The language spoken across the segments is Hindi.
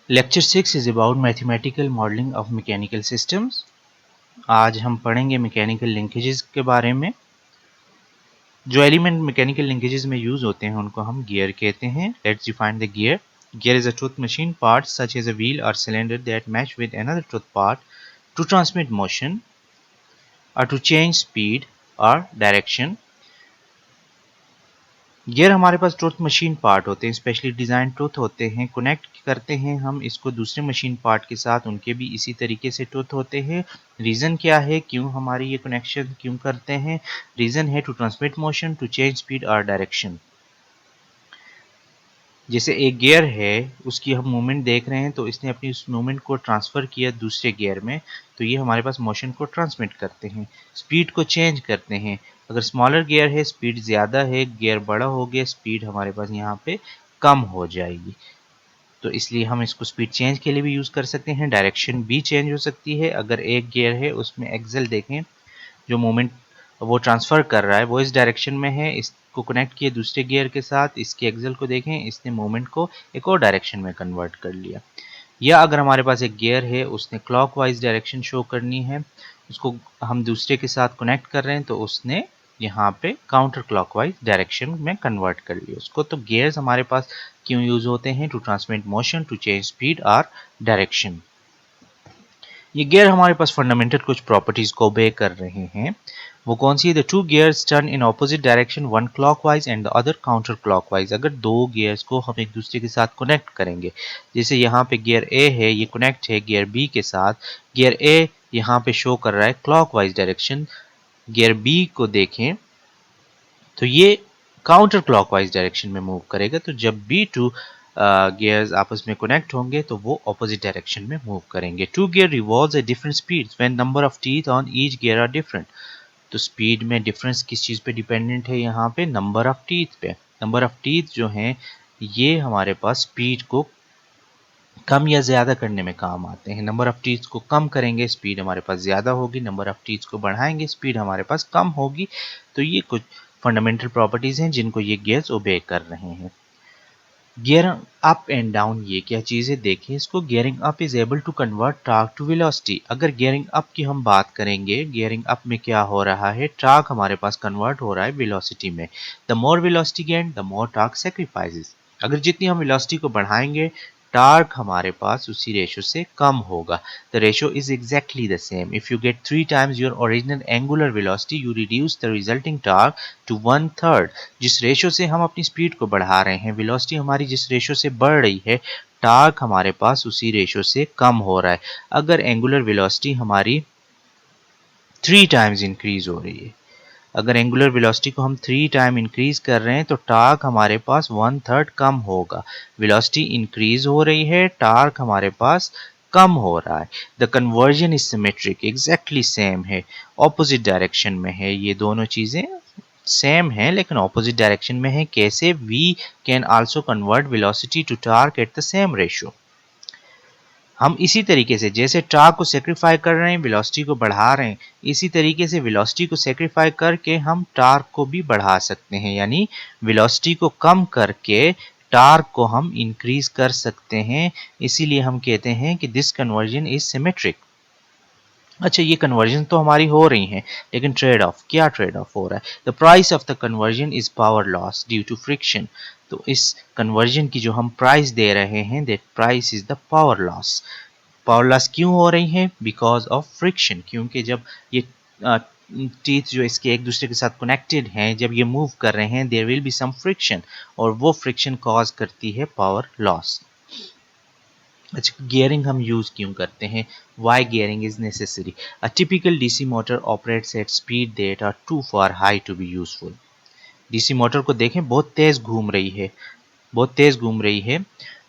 Lecture 6 is about mathematical modelling of mechanical systems. आज हम पढ़ेंगे मैकेनिकल लिंकेजेस के बारे में। जो एलिमेंट मैकेनिकल लिंकेजेस में यूज होते हैं उनको हम गियर कहते हैं। Let's define the gear. Gear is a tooth machine part such as a wheel और cylinder that match with another tooth part to transmit motion और टू चेंज स्पीड और डायरेक्शन। गियर हमारे पास टूथ मशीन पार्ट होते हैं, स्पेशली डिज़ाइन टूथ होते हैं। कनेक्ट करते हैं हम इसको दूसरे मशीन पार्ट के साथ, उनके भी इसी तरीके से टूथ होते हैं। रीज़न क्या है, क्यों हमारी ये कनेक्शन क्यों करते हैं? रीज़न है to transmit motion, to change speed और डायरेक्शन। जैसे एक गियर है, उसकी हम मूवमेंट देख रहे हैं, तो इसने अपनी उस मूवमेंट को ट्रांसफ़र किया दूसरे गियर में, तो ये हमारे पास मोशन को ट्रांसमिट करते हैं। स्पीड को चेंज करते हैं। अगर स्मॉलर गियर है, स्पीड ज़्यादा है, गियर बड़ा हो गया, स्पीड हमारे पास यहाँ पे कम हो जाएगी, तो इसलिए हम इसको स्पीड चेंज के लिए भी यूज़ कर सकते हैं। डायरेक्शन भी चेंज हो सकती है। अगर एक गियर है उसमें एक्सल देखें, जो मोमेंट वो ट्रांसफ़र कर रहा है वो इस डायरेक्शन में है, इसको कनेक्ट किए दूसरे गियर के साथ, इसके एक्सल को देखें, इसने मोमेंट को एक और डायरेक्शन में कन्वर्ट कर लिया। या अगर हमारे पास एक गियर है, उसने क्लॉकवाइज डायरेक्शन शो करनी है, उसको हम दूसरे के साथ कनेक्ट कर रहे हैं, तो उसने यहाँ पे काउंटर क्लॉकवाइज डायरेक्शन में कन्वर्ट कर लिया उसको। तो गियर्स हमारे पास क्यों यूज होते हैं? To transmit motion, to change speed और डायरेक्शन। ये गियर हमारे पास फंडामेंटल कुछ प्रॉपर्टीज को ओबे कर रहे हैं। वो कौन सी है? The two gears turn in opposite direction, one clockwise and the other counter clockwise. अगर दो गियर्स को हम एक दूसरे के साथ कनेक्ट करेंगे, जैसे यहाँ पे गियर ए है, ये कनेक्ट है गियर बी के साथ। गियर ए यहाँ पे शो कर रहा है क्लॉकवाइज डायरेक्शन, गियर बी को देखें तो ये काउंटर क्लॉकवाइज डायरेक्शन में मूव करेगा। तो जब भी टू गियर्स आपस में कनेक्ट होंगे तो वो ऑपोजिट डायरेक्शन में मूव करेंगे। Two gear revolves at different speeds when number of teeth on each gear are different. तो स्पीड में डिफरेंस किस चीज़ पे डिपेंडेंट है? यहाँ पे नंबर ऑफ टीथ पे। नंबर ऑफ टीथ जो हैं ये हमारे पास स्पीड को कम या ज़्यादा करने में काम आते हैं। नंबर ऑफ टीथ को कम करेंगे, स्पीड हमारे पास ज़्यादा होगी। नंबर ऑफ टीथ को बढ़ाएंगे, स्पीड हमारे पास कम होगी। तो ये कुछ फंडामेंटल प्रॉपर्टीज़ हैं जिनको ये गियर्स ओबे कर रहे हैं। गियरिंग अप एंड डाउन ये क्या चीज़ है? देखिए इसको। Gearing up is able to convert torque to velocity. अगर गियरिंग अप की हम बात करेंगे, गियरिंग अप में क्या हो रहा है? टॉर्क हमारे पास कन्वर्ट हो रहा है वेलोसिटी में। The more velocity gain the more torque sacrifices. अगर जितनी हम वेलोसिटी को बढ़ाएंगे, टॉर्क हमारे पास उसी रेशो से कम होगा। The ratio is exactly the same. If you get 3 times your original angular velocity, you reduce the resulting torque to 1/3। जिस रेशो से हम अपनी स्पीड को बढ़ा रहे हैं, वेलोसिटी हमारी जिस रेशो से बढ़ रही है, टॉर्क हमारे पास उसी रेशो से कम हो रहा है। अगर एंगुलर वेलोसिटी हमारी 3 times इंक्रीज हो रही है, अगर एंगुलर वेलोसिटी को हम 3 टाइम इंक्रीज कर रहे हैं, तो टॉर्क हमारे पास 1/3 कम होगा। वेलोसिटी इंक्रीज हो रही है, टॉर्क हमारे पास कम हो रहा है। The conversion is symmetric, exactly same है, ऑपोजिट डायरेक्शन में है। ये दोनों चीजें सेम है लेकिन ऑपोजिट डायरेक्शन में है। कैसे? We can also convert velocity to torque at the same ratio. हम इसी तरीके से, जैसे टॉर्क को सेक्रीफाई कर रहे हैं, वेलोसिटी को बढ़ा रहे हैं, इसी तरीके से वेलोसिटी को सेक्रीफाई करके हम टॉर्क को भी बढ़ा सकते हैं। यानी वेलोसिटी को कम करके टॉर्क को हम इंक्रीज कर सकते हैं। इसीलिए हम कहते हैं कि दिस कन्वर्जन इज सिमेट्रिक। अच्छा, ये कन्वर्जन तो हमारी हो रही हैं, लेकिन ट्रेड ऑफ, क्या ट्रेड ऑफ हो रहा है? The price of the conversion is power loss due to friction. तो इस कन्वर्जन की जो हम प्राइस दे रहे हैं, that price is the power loss. Power loss क्यों हो रही है? Because of friction. क्योंकि जब ये टीथ जो इसके एक दूसरे के साथ कनेक्टेड हैं, जब ये मूव कर रहे हैं, there will be some friction, और वो फ्रिक्शन कॉज करती है पावर लॉस। अच्छा, गियरिंग हम यूज क्यों करते हैं? Why gearing is necessary? A typical DC motor operates at speed that are to far high to be useful. DC motor को देखें, बहुत तेज घूम रही है, बहुत तेज घूम रही है।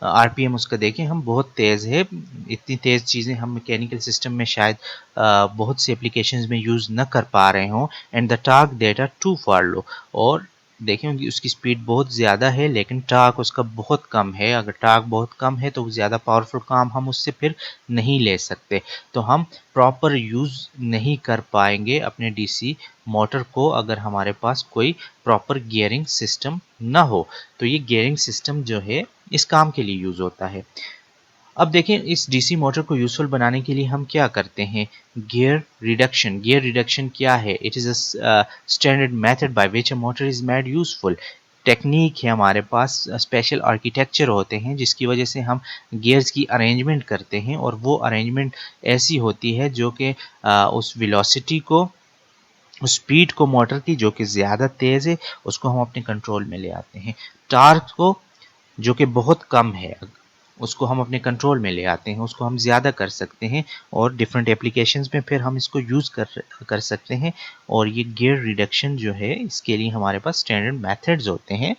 आरपीएम उसका देखें हम, बहुत तेज है। इतनी तेज चीज़ें हम मैकेनिकल सिस्टम में शायद बहुत से एप्लीकेशंस में यूज़ न कर पा रहे हों। And the torque that are to follow, और देखें कि उसकी स्पीड बहुत ज़्यादा है लेकिन टॉर्क उसका बहुत कम है। अगर टॉर्क बहुत कम है तो ज़्यादा पावरफुल काम हम उससे फिर नहीं ले सकते, तो हम प्रॉपर यूज़ नहीं कर पाएंगे अपने डीसी मोटर को अगर हमारे पास कोई प्रॉपर गियरिंग सिस्टम ना हो। तो ये गियरिंग सिस्टम जो है इस काम के लिए यूज़ होता है। अब देखें इस डीसी मोटर को यूजफुल बनाने के लिए हम क्या करते हैं, गियर रिडक्शन। गियर रिडक्शन क्या है, it is a standard method by which a motor is made useful. Technique है हमारे पास, स्पेशल आर्किटेक्चर होते हैं जिसकी वजह से हम गियर्स की अरेंजमेंट करते हैं, और वो अरेंजमेंट ऐसी होती है जो कि उस वेलोसिटी को, उस स्पीड को मोटर की जो कि ज़्यादा तेज़ है उसको हम अपने कंट्रोल में ले आते हैं। टार्क को जो कि बहुत कम है उसको हम अपने कंट्रोल में ले आते हैं, उसको हम ज़्यादा कर सकते हैं, और डिफरेंट एप्लीकेशंस में फिर हम इसको यूज़ कर सकते हैं। और ये गियर रिडक्शन जो है इसके लिए हमारे पास स्टैंडर्ड मेथड्स होते हैं,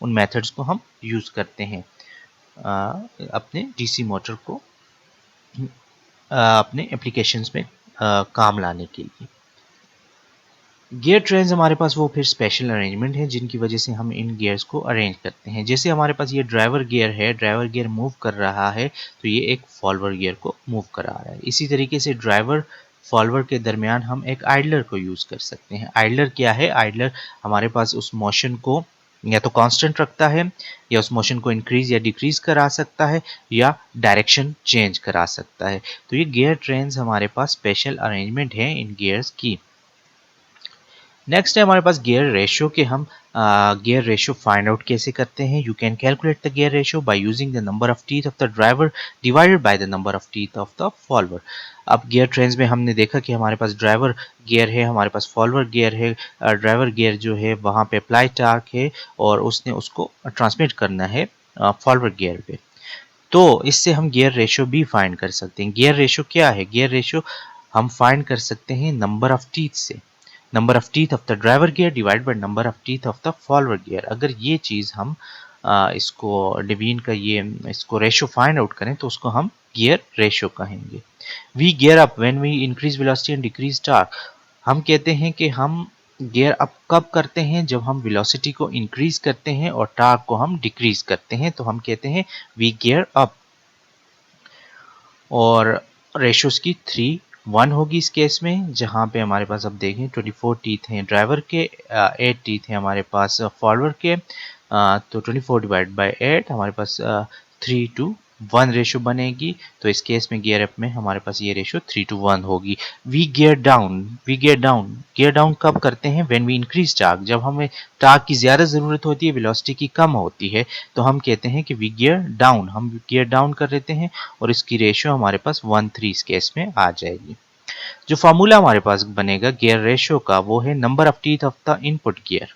उन मेथड्स को हम यूज़ करते हैं अपने डीसी मोटर को अपने एप्लीकेशंस में काम लाने के लिए। गियर ट्रेन्स हमारे पास वो फिर स्पेशल अरेंजमेंट है जिनकी वजह से हम इन गियर्स को अरेंज करते हैं। जैसे हमारे पास ये ड्राइवर गियर है, ड्राइवर गियर मूव कर रहा है तो ये एक फॉलोअर गियर को मूव करा रहा है। इसी तरीके से ड्राइवर फॉलोअर के दरमियान हम एक आइडलर को यूज़ कर सकते हैं। आइडलर क्या है, आइडलर हमारे पास उस मोशन को या तो कांस्टेंट रखता है, या उस मोशन को इंक्रीज या डिक्रीज करा सकता है, या डायरेक्शन चेंज करा सकता है। तो ये गियर ट्रेन्स हमारे पास स्पेशल अरेंजमेंट है इन गियर्स की। नेक्स्ट है हमारे पास गियर रेशियो के हम गियर रेशियो फाइंड आउट कैसे करते हैं। You can calculate the gear ratio by using the number of teeth of the driver divided by the number of teeth of the follower. अब गियर ट्रेन्स में हमने देखा कि हमारे पास ड्राइवर गियर है, हमारे पास फॉलोअर गियर है। ड्राइवर गियर जो है वहाँ पे अप्लाई टार्क है और उसने उसको ट्रांसमिट करना है फॉलोअर गियर पे। तो इससे हम गियर रेशियो भी फाइंड कर सकते हैं। गियर रेशियो क्या है, गियर रेशियो हम फाइंड कर सकते हैं नंबर ऑफ टीथ से। Number of teeth of the driver gear divide by number of teeth of the follower gear. अगर ये चीज़ हम इसको डिवीजन का ये इसको रेशियो फाइंड आउट करें तो उसको हम गियर रेशियो कहेंगे। We gear up when we increase velocity and decrease torque. हम कहते हैं कि हम गियर अप कब करते हैं, जब हम वेलोसिटी को इंक्रीज करते हैं और टार्क को हम डिक्रीज करते हैं, तो हम कहते हैं वी गियर अप। और रेशियोज की 3:1 होगी इस केस में, जहाँ पे हमारे पास अब देखें 24 टीथ हैं ड्राइवर के, 8 टीथ हैं हमारे पास फॉलोअर के, तो 24 डिवाइड बाय 8 हमारे पास 3:1 रेशियो बनेगी। तो इस केस में गियर अप में हमारे पास ये रेशियो 3:1 होगी। We gear down, gear down कब करते हैं, व्हेन वी इंक्रीज टार्क। जब हमें टार्क की ज़्यादा ज़रूरत होती है, वेलोसिटी की कम होती है, तो हम कहते हैं कि वी गियर डाउन, हम गियर डाउन कर लेते हैं, और इसकी रेशियो हमारे पास 1:3 इस केस में आ जाएगी। जो फार्मूला हमारे पास बनेगा गियर रेशियो का वो है number of teeth of the input gear,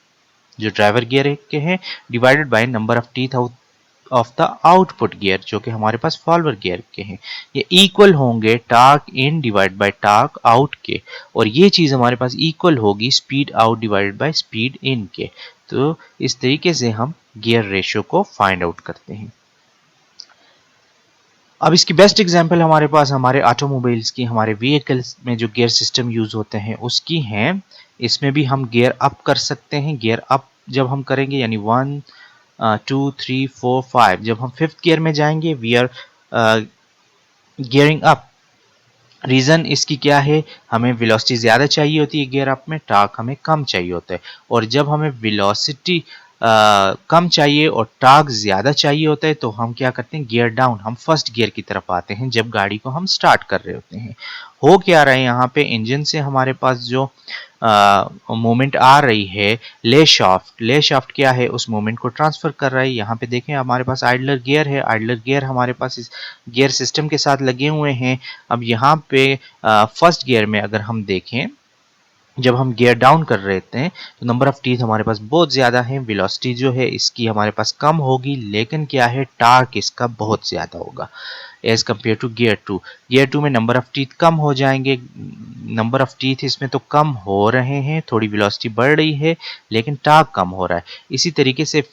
जो ड्राइवर गियर के हैं, divided by number of teeth of the output gear जो कि हमारे पास फॉलोअर गियर के हैं। ये इक्वल होंगे torque in divide by torque out के, और ये चीज़ हमारे पास इक्वल होगी speed out divided by speed in के। तो इस तरीके से हम गियर रेशियो को फाइंड आउट करते हैं। अब इसकी बेस्ट एग्जांपल हमारे पास हमारे ऑटोमोबाइल्स की, हमारे व्हीकल्स में जो गियर सिस्टम यूज़ होते हैं उसकी हैं। इसमें भी हम गियर अप कर सकते हैं। गियर अप जब हम करेंगे यानी 1 2 3 4 5, जब हम 5th गियर में जाएंगे we are gearing up. Reason इसकी क्या है, हमें वेलोसिटी ज़्यादा चाहिए होती है गियर अप में, टार्क हमें कम चाहिए होता है। और जब हमें वेलोसिटी कम चाहिए और टार्क ज़्यादा चाहिए होता है तो हम क्या करते हैं, गियर डाउन, हम फर्स्ट गियर की तरफ आते हैं जब गाड़ी को हम स्टार्ट कर रहे होते हैं। हो क्या रहा है यहाँ पे, इंजन से हमारे पास जो मूवमेंट आ रही है, ले शाफ्ट क्या है, उस मूवमेंट को ट्रांसफ़र कर रहा है। यहाँ पे देखें हमारे पास आइडलर गियर है, आइडलर गियर हमारे पास इस गियर सिस्टम के साथ लगे हुए हैं। अब यहाँ पे फर्स्ट गियर में अगर हम देखें, जब हम गियर डाउन कर रहे थे तो नंबर ऑफ टीथ हमारे पास बहुत ज़्यादा है, वेलोसिटी जो है इसकी हमारे पास कम होगी, लेकिन क्या है, टार्क इसका बहुत ज़्यादा होगा as compare to gear 2। Gear 2 में नंबर ऑफ टीथ कम हो जाएंगे, नंबर ऑफ टीथ इसमें तो कम हो रहे हैं, थोड़ी वेलोसिटी बढ़ रही है लेकिन टार्क कम हो रहा है। इसी तरीके से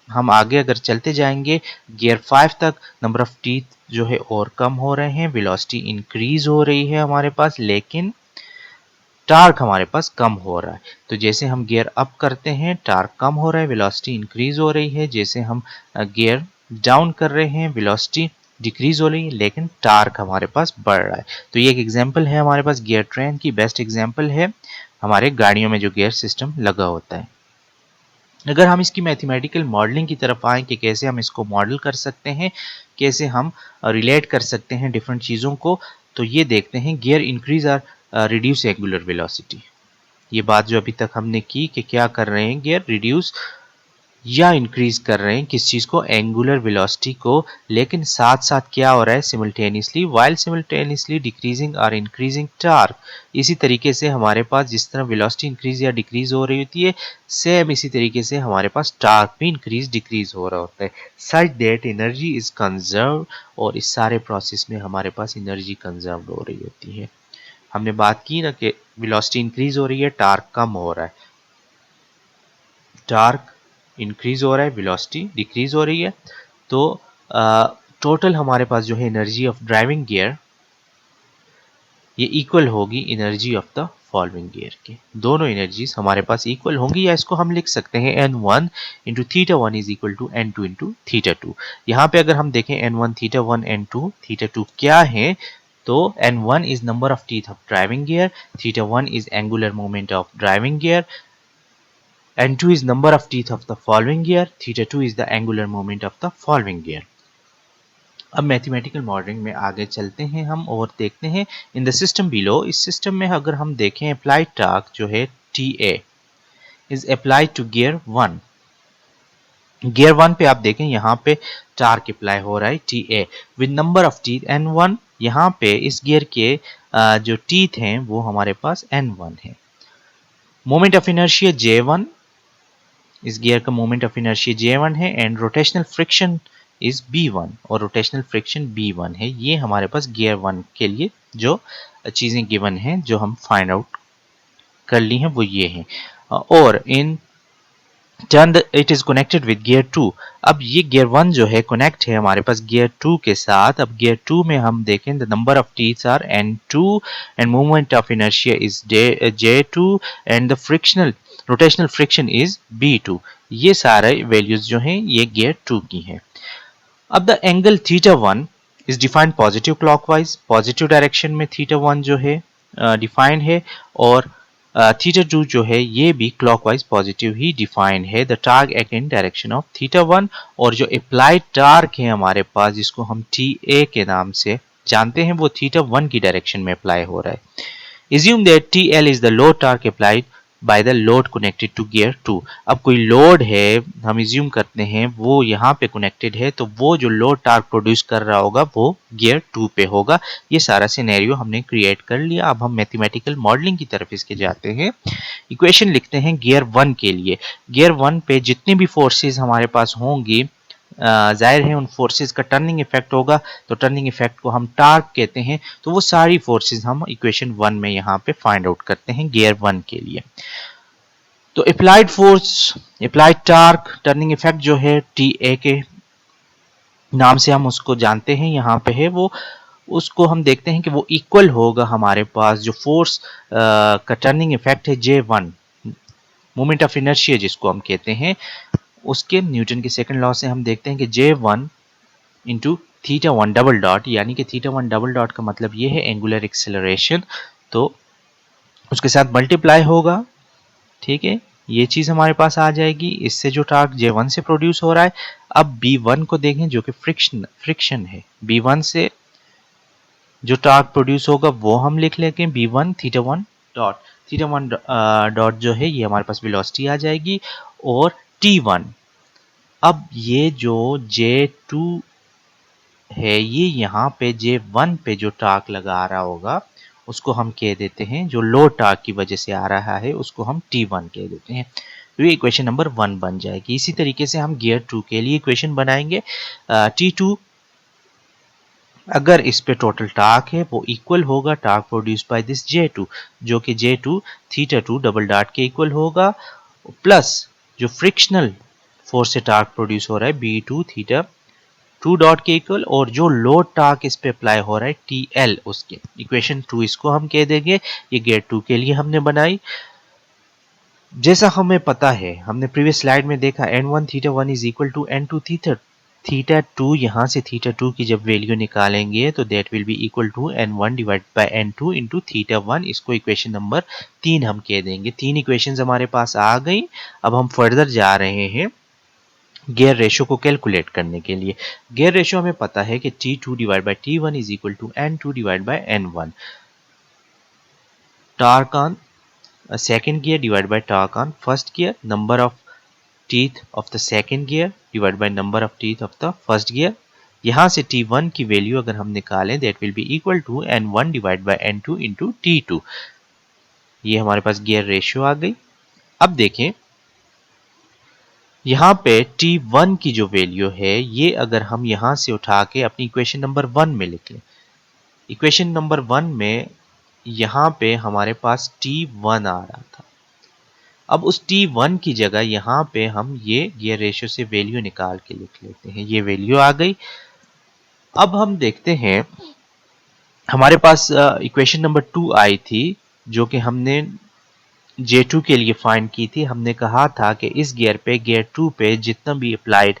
हम आगे अगर चलते जाएंगे गियर 5 तक, नंबर ऑफ टीथ जो है और कम हो रहे हैं, वेलोसिटी इंक्रीज हो रही है हमारे पास, लेकिन टार्क हमारे पास कम हो रहा है। तो जैसे हम गियर अप करते हैं टार्क कम हो रहा है, वेलोसिटी इंक्रीज हो रही है। जैसे हम गियर डाउन कर रहे हैं वेलोसिटी डिक्रीज हो रही है, लेकिन टार्क हमारे पास बढ़ रहा है। तो ये एक एग्जांपल है हमारे पास गियर ट्रेन की, बेस्ट एग्जांपल है हमारे गाड़ियों में जो गियर सिस्टम लगा होता है। अगर हम इसकी मैथमेटिकल मॉडलिंग की तरफ आएँ कि कैसे हम इसको मॉडल कर सकते हैं, कैसे हम रिलेट कर सकते हैं डिफरेंट चीज़ों को, तो ये देखते हैं gear increase or reduce angular velocity. ये बात जो अभी तक हमने की कि क्या कर रहे हैं, गियर रिड्यूस या इंक्रीज कर रहे हैं किस चीज़ को, एंगुलर वेलोसिटी को, लेकिन साथ साथ क्या हो रहा है, सिमल्टेनियसली वाइल सिमल्टेनियसली डिक्रीजिंग और इंक्रीजिंग टार्क। इसी तरीके से हमारे पास जिस तरह वेलोसिटी इंक्रीज या डिक्रीज हो रही होती है, सेम इसी तरीके से हमारे पास टार्क भी इंक्रीज डिक्रीज हो रहा होता है, such that energy is conserve. और इस सारे प्रोसेस में हमारे पास एनर्जी कंजर्व हो रही होती है। हमने बात की ना कि वेलोसिटी इंक्रीज हो रही है, टार्क कम हो रहा है, टार्क इंक्रीज हो रहा है, वेलोसिटी डिक्रीज हो रही है। तो टोटल हमारे पास जो है एनर्जी ऑफ ड्राइविंग गियर ये इक्वल होगी energy of the following gear के। दोनों एनर्जीज हमारे पास इक्वल होंगी, या इसको हम लिख सकते हैं N1 into theta one is equal to N2 into theta two. यहाँ पे अगर हम देखें N1 theta one, N2 theta two क्या है, तो N1 is number of teeth of driving gear, theta one is angular moment of driving gear, N2 is number of teeth of the following gear, theta 2 is the angular moment of the following gear। अब मैथमेटिकल मॉडलिंग में आगे चलते हैं हम और देखते हैं इन द सिस्टम बिलो। इस सिस्टम में अगर हम देखें अप्लाइड टार्क जो है TA is applied to gear 1। Gear 1 पे आप देखें यहाँ पे टार्क अप्लाई हो रहा है TA with number of teeth N1। यहाँ पे इस गियर के जो टीथ हैं वो हमारे पास N1 है। मोमेंट ऑफ इनर्शिया J1, इस गियर का मोमेंट ऑफ इनर्शिया J1 है and rotational friction is B1 और रोटेशनल फ्रिक्शन B1 है। ये हमारे पास गियर 1 के लिए जो चीज़ें गिवन हैं जो हम फाइंड आउट कर ली हैं वो ये हैं। और in turn it is connected with gear 2। अब ये गियर 1 जो है कनेक्ट है हमारे पास गियर 2 के साथ। अब गियर 2 में हम देखें the number of teeths are N2 and moment of inertia is J2 and the frictional rotational friction is B2। ये सारे वैल्यूज जो हैं ये गियर 2 की हैं। अब the angle theta 1 is defined positive clockwise, positive direction में थीटा 1 जो है डिफाइंड है, और थीटा 2 जो है ये भी क्लॉकवाइज पॉजिटिव ही डिफाइंड है। The torque act in direction of theta 1, और जो अप्लाइड टार्क है हमारे पास जिसको हम TA के नाम से जानते हैं वो थीटा 1 की डायरेक्शन में अप्लाई हो रहा है। Assume that TL is the load torque applied by the load connected to gear 2। अब कोई लोड है हम इज्यूम करते हैं वो यहाँ पे कनेक्टेड है, तो वो जो लोड टार्क प्रोड्यूस कर रहा होगा वो गियर 2 पे होगा। ये सारा सिनेरियो हमने क्रिएट कर लिया। अब हम मैथमेटिकल मॉडलिंग की तरफ इसके जाते हैं। इक्वेशन लिखते हैं गियर 1 के लिए। गियर 1 पे जितनी भी फोर्सेस हमारे पास होंगी जाहिर है उन फोर्सेस का टर्निंग इफेक्ट होगा, तो टर्निंग इफेक्ट को हम टार्क कहते हैं। तो वो सारी फोर्सेस हम इक्वेशन 1 में यहाँ पे फाइंड आउट करते हैं गियर 1 के लिए। तो applied force, applied torque, turning effect जो है TA के नाम से हम उसको जानते हैं, यहाँ पे है वो, उसको हम देखते हैं कि वो इक्वल होगा हमारे पास जो फोर्स का टर्निंग इफेक्ट है J1, मोमेंट ऑफ इनर्शिया जिसको हम कहते हैं, उसके न्यूटन के सेकंड लॉ से हम देखते हैं कि J1 into theta 1 double dot, यानी कि थीटा 1 डबल डॉट का मतलब ये है एंगुलर एक्सेलरेशन, तो उसके साथ मल्टीप्लाई होगा। ठीक है, ये चीज हमारे पास आ जाएगी। इससे जो टार्क J1 से प्रोड्यूस हो रहा है, अब B1 को देखें जो कि फ्रिक्शन है, B1 से जो टार्क प्रोड्यूस होगा वो हम लिख लेंगे B1 theta 1 dot, theta 1 dot जो है ये हमारे पास वेलोसिटी आ जाएगी, और T1। अब ये जो J2 है ये यहाँ पे J1 पे जो टार्क लगा रहा होगा उसको हम कह देते हैं, जो लो टार्क की वजह से आ रहा है उसको हम T1 कह देते हैं। तो ये इक्वेशन नंबर 1 बन जाएगी। इसी तरीके से हम गियर 2 के लिए इक्वेशन बनाएंगे। T2 अगर इस पे टोटल टार्क है वो इक्वल होगा torque produce by this J2, जो कि J2 थीटा 2 डबल डॉट के इक्वल होगा, प्लस जो फ्रिक्शनल फोर्स से टार्क प्रोड्यूस हो रहा है B2 थीटा 2 डॉट के इक्वल, और जो लोड टार्क इस पे अप्लाई हो रहा है TL, उसके इक्वेशन 2 इसको हम कह देंगे। ये गियर 2 के लिए हमने बनाई। जैसा हमें पता है, हमने प्रीवियस स्लाइड में देखा N1 theta 1 is equal to N2 theta theta 2, यहाँ से थीटा 2 की जब वैल्यू निकालेंगे तो that will be equal to n1 divide by n2 into theta 1। इसको इक्वेशन नंबर 3 हम कह देंगे। 3 इक्वेशंस हमारे पास आ गई। अब हम फर्दर जा रहे हैं गियर रेशियो को कैलकुलेट करने के लिए। गियर रेशियो हमें पता है कि T2 divide by T1 is equal to N2 divide by N1। Torque on second gear divide by torque on first gear, number of teeth of the second gear divided by number of teeth of the first gear। यहाँ से T1 की वैल्यू अगर हम निकालें that will be equal to N1 divided by N2 into T2। ये हमारे पास गियर रेशियो आ गई। अब देखें यहाँ पे T1 की जो वैल्यू है ये अगर हम यहाँ से उठा के अपनी इक्वेशन नंबर 1 में लिख लें, इक्वेशन नंबर 1 में यहाँ पे हमारे पास T1 आ रहा था। अब उस T1 की जगह यहाँ पे हम ये गियर रेशियो से वैल्यू निकाल के लिख लेते हैं। ये वैल्यू आ गई। अब हम देखते हैं हमारे पास इक्वेशन नंबर 2 आई थी जो कि हमने J2 के लिए फाइंड की थी। हमने कहा था कि इस गियर पे, गियर 2 पे जितना भी अप्लाइड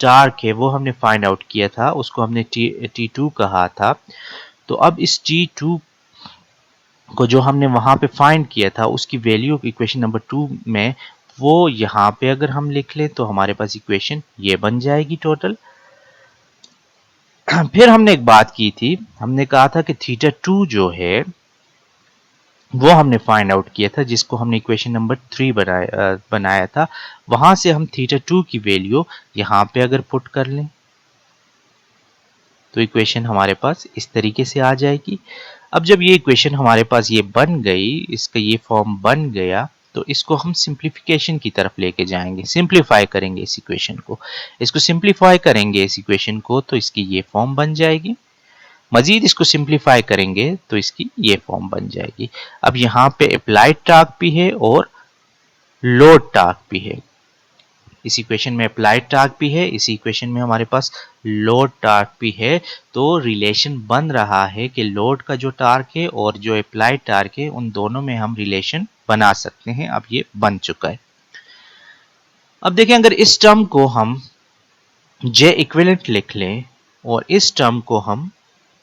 टार्क है वो हमने फाइंड आउट किया था, उसको हमने T2 कहा था। तो अब इस T2 को जो हमने वहां पे फाइंड किया था उसकी वैल्यू इक्वेशन नंबर 2 में वो यहाँ पे अगर हम लिख लें तो हमारे पास इक्वेशन ये बन जाएगी टोटल। फिर हमने एक बात की थी, हमने कहा था कि थीटा 2 जो है वो हमने फाइंड आउट किया था, जिसको हमने इक्वेशन नंबर 3 बनाया था। वहां से हम थीटा 2 की वैल्यू यहाँ पे अगर पुट कर लें तो इक्वेशन हमारे पास इस तरीके से आ जाएगी। अब जब ये इक्वेशन हमारे पास ये बन गई, इसका ये फॉर्म बन गया, तो इसको हम सिंप्लीफिकेशन की तरफ लेके जाएंगे, सिंप्लीफाई करेंगे इस इक्वेशन को। इसको सिंप्लीफाई करेंगे इस इक्वेशन को तो इसकी ये फॉर्म बन जाएगी। मजीद इसको सिंप्लीफाई करेंगे तो इसकी ये फॉर्म बन जाएगी। अब यहाँ पे अप्लाइड टॉर्क भी है और लोड टॉर्क भी है। इस इक्वेशन में अप्लाइड टॉर्क भी है, इस इक्वेशन में हमारे पास लोड टॉर्क भी है। तो रिलेशन बन रहा है कि लोड का जो टॉर्क है और जो अप्लाइड टॉर्क है उन दोनों में हम रिलेशन बना सकते हैं। अब ये बन चुका है। अब देखें अगर इस टर्म को हम J इक्विवेलेंट लिख लें और इस टर्म को हम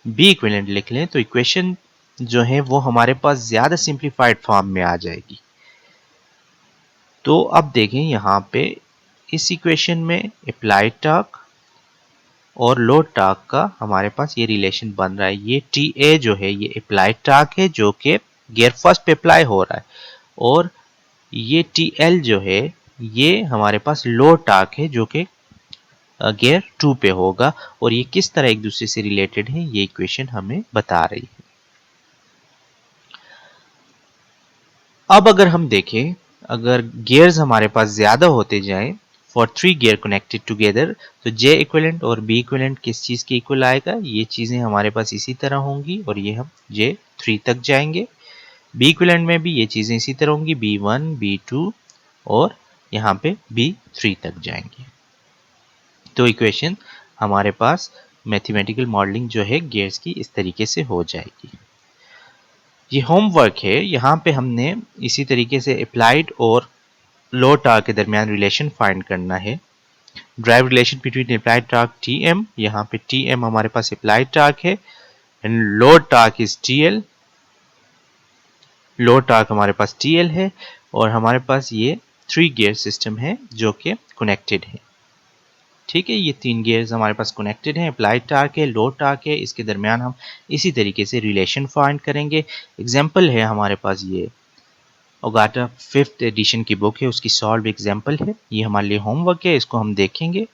B इक्विवेलेंट लिख लें तो इक्वेशन जो है वो हमारे पास ज्यादा सिंप्लीफाइड फॉर्म में आ जाएगी। तो अब देखें यहाँ पे इस इक्वेशन में अप्लाइड टॉर्क और लोड टॉर्क का हमारे पास ये रिलेशन बन रहा है। ये TA जो है ये अप्लाइड टॉर्क है जो कि गियर फर्स्ट पे अप्लाई हो रहा है, और ये TL जो है ये हमारे पास लोड टॉर्क है जो कि गियर 2 पे होगा। और ये किस तरह एक दूसरे से रिलेटेड है ये इक्वेशन हमें बता रही है। अब अगर हम देखें, अगर गियर्स हमारे पास ज्यादा होते जाएं फॉर 3 गियर कनेक्टेड टुगेदर तो J इक्विवेलेंट और B इक्विवेलेंट किस चीज के इक्वल आएगा, ये चीजें हमारे पास इसी तरह होंगी और ये हम J3 तक जाएंगे। B इक्विवेलेंट में भी ये चीजें इसी तरह होंगी, B1 B2 और यहाँ पे B3 तक जाएंगे। तो इक्वेशन हमारे पास मैथमेटिकल मॉडलिंग जो है गियर्स की इस तरीके से हो जाएगी। ये होमवर्क है, यहाँ पे हमने इसी तरीके से अप्लाइड और लोड टॉर्क के दरमियान रिलेशन फाइंड करना है। Drive relation between applied torque Tm, यहाँ पे Tm हमारे पास अप्लाइड टॉर्क है and load torque is TL। Load torque हमारे पास TL है और हमारे पास ये 3 गियर सिस्टम है जो कि कनेक्टेड है। ठीक है, ये 3 गियर्स हमारे पास कनेक्टेड हैं, अप्लाइड टॉर्क है, लोड टॉर्क है, इसके दरमियान हम इसी तरीके से रिलेशन फाइंड करेंगे। एग्जाम्पल है हमारे पास ये ओगाटा 5th एडिशन की बुक है, उसकी सॉल्व एग्जाम्पल है। ये हमारे लिए होमवर्क है, इसको हम देखेंगे।